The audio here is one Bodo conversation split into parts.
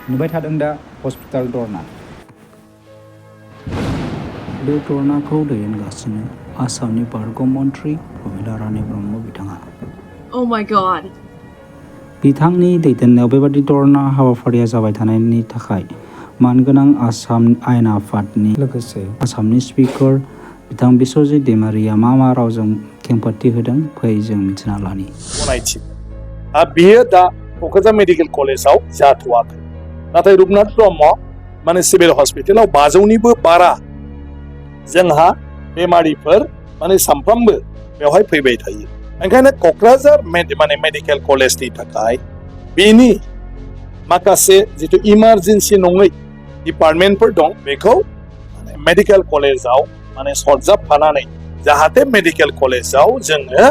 नुबाय थादों दा हस्पिटाल धरना। बे धरनाखौ दैदेनगासिनो आसामनि बारग' मन्थ्रि प्रमिला रानी ब्रह्म बिथाङा। Oh my god. बिथांनि दैदेननायाव बेबादि धरना हाबाफारिया जाबाय थानायनि थाखाय मानगोनां आसाम आयेन आफादनि लोगोसे आसामनि स्पिकार बिथां बिस्वजित दैमारिया मा रावजों खेंफोरथि होदों फै जों मिथिना लानि। गनायथि बेयो दा क'क्राझार मेडिकेल कलेजाव जाथ'वाखै, नाथाय रुपनाथ ब्रह्म माने सिभिल हस्पिटालाव 500निबो बारा जोंहा बेमारिफोर माने सानफ्रामबो बेवहाय फैबाय थायो। ओंखायनो क'क्राझार माने मेडिकेल कलेजनि थाखाय बेनि माखासे जिथु इमारजेन्सि नङै डिपार्टमेन्टफोर दं बेखौ मेडिकेल कलेजाव माने सरजाबफानानै जाहाथे मेडिकेल कलेजाव जोङो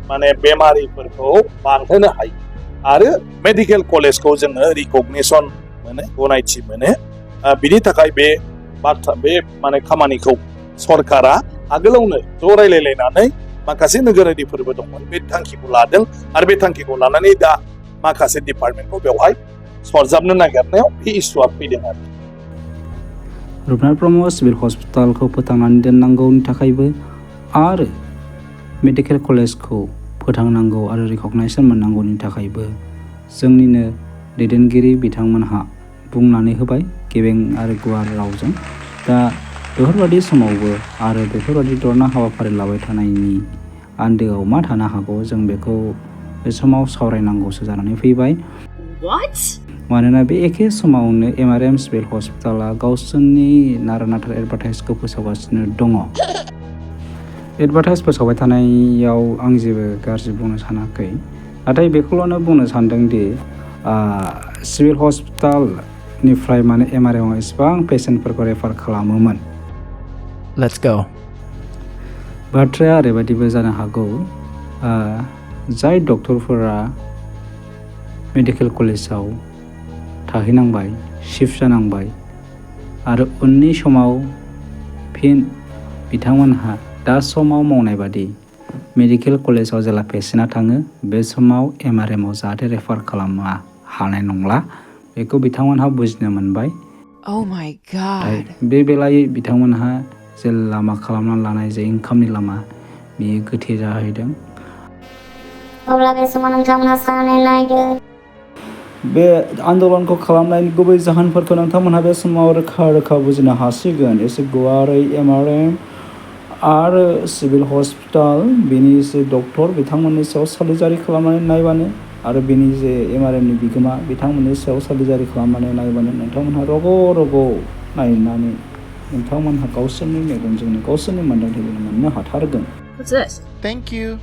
माने बेमारिफोरखौ बांहोनो हायो आरो मेडिकेल कलेजखौ जोङो रिकगनिसन मोनो, गनायथि मोनो। बिनि थाखाय बे माने खामानिखौ सरकारा आगोलावनो ज' रायलायलायनानै माखासे नोगोरारिफोरबो दंमोन बे थांखिखौ लादों आरो बे थांखिखौ लानानै दा माखासे डिपार्टमेन्टखौ बेवहाय सरजाबनो नागिरनायाव बे इस्युआ फैदों आरो। रुपनाथ ब्रह्म सिभिल हस्पिटालखौ फोथांनानै दोननांगौनि थाखायबो आरो मेडिकेल कलेजखौ फोथांनांगौ आरो रिकगनाइसन मोननांगौनि थाखायबो जोंनिनो दैदेनगिरि बिथांमोनहा बुंनानै होबाय गेबें आरो गुवार रावजों। दा बेफोरबादि समावबो आरो बेफोरबादि धरना हाबाफारि लाबाय थानायनि आन्दोआव मा थानो हागौ जों बेखौ बे समाव सावरायनांगौसो जानानै फैबाय। What? मानोना बे एखे समावनो MRM सिभिल हस्पिटाला गावसोरनि नारा-नाथा एडभार्टाइजखौ फोसावगासिनो दङ। एडभार्टाइज फोसावबाय थानायाव आं जेबो गाज्रि बुंनो सानाखै, नाथाय बेखौल'नो बुंनो सानदोंदि सिभिल हस्पिटालनिफ्राय माने MRM आव एसेबां पेसेन्टफोरखौ रेफार खालामोमोन। Let's go. बाथ्राया ओरैबायदिबो जानो हागौ जाय डक्टरफोरा मेडिकेल कलेजाव थाहैनांबाय, शिफ्ट जानांबाय आरो उननि समाव फिन बिथांमोनहा दा समाव मावनाय बादि मेडिकेल कलेजाव जेला पेसेन्टआ थाङो बे समाव MRM आव जाहाथे रेफार खालामा हानाय नंला बेखौ बिथांमोनहा बुजिनो मोनबाय। Oh my god. बे बेलायै बिथांमोनहा जे लामा खालामना लानाय जे इनकामनि लामा बेयो गोथे जाहैदों। अब्ला बे समाव नोंथांमोनहा साननानै नायदो। बे आन्दलनखौ खालामनायनि गुबै जाहोनफोरखौ नोंथांमोनहा बे समाव रोखा बुजिनो हासिगोन। एसे गुवारै MRM आरो सिभिल हस्पिटाल बेनि जे डक्टर बिथांमोननि सायाव सालिजारि खालामनानै नायबानो आरो बेनि जे MRMनि बिगोमा बिथांमोननि सायाव सालिजारि खालामनानै नायबानो नोंथांमोनहा रग' नायनानै नोंथांमोनहा गावसोरनि मेगनजोंनो गावसोरनि मोन्दांथिजोंनो मोननो हाथारगोन। What's this? Thank you.